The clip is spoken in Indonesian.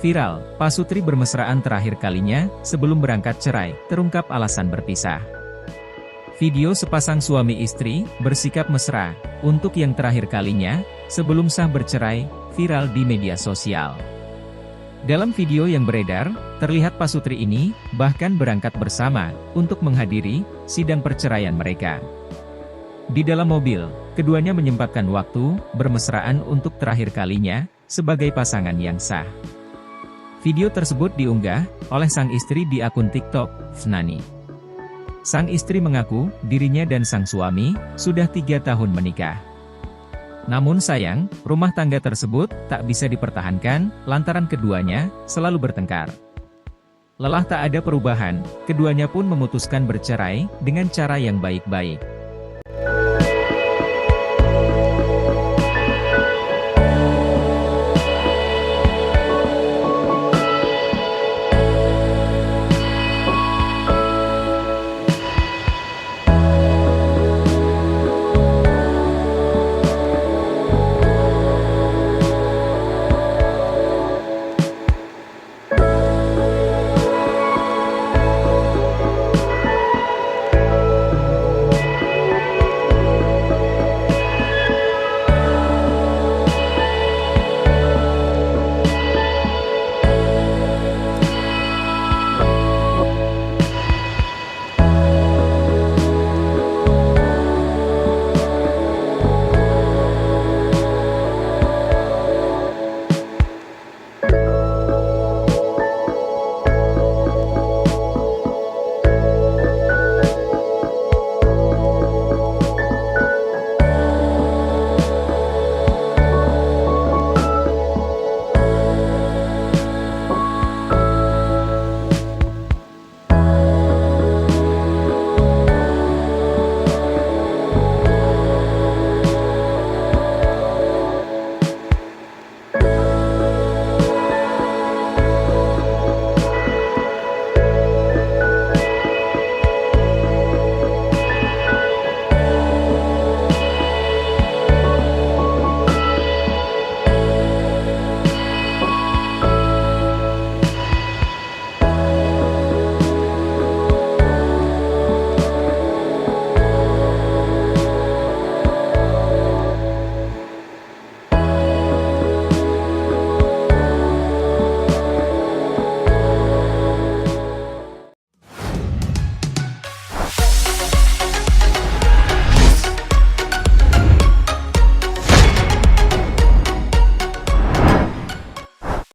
Viral, pasutri bermesraan terakhir kalinya, sebelum berangkat cerai, terungkap alasan berpisah. Video sepasang suami istri, bersikap mesra, untuk yang terakhir kalinya, sebelum sah bercerai, viral di media sosial. Dalam video yang beredar, terlihat pasutri ini, bahkan berangkat bersama, untuk menghadiri, sidang perceraian mereka. Di dalam mobil, keduanya menyempatkan waktu, bermesraan untuk terakhir kalinya, sebagai pasangan yang sah. Video tersebut diunggah oleh sang istri di akun TikTok, Fnani. Sang istri mengaku, dirinya dan sang suami, sudah 3 tahun menikah. Namun sayang, rumah tangga tersebut, tak bisa dipertahankan, lantaran keduanya, selalu bertengkar. Lelah tak ada perubahan, keduanya pun memutuskan bercerai, dengan cara yang baik-baik.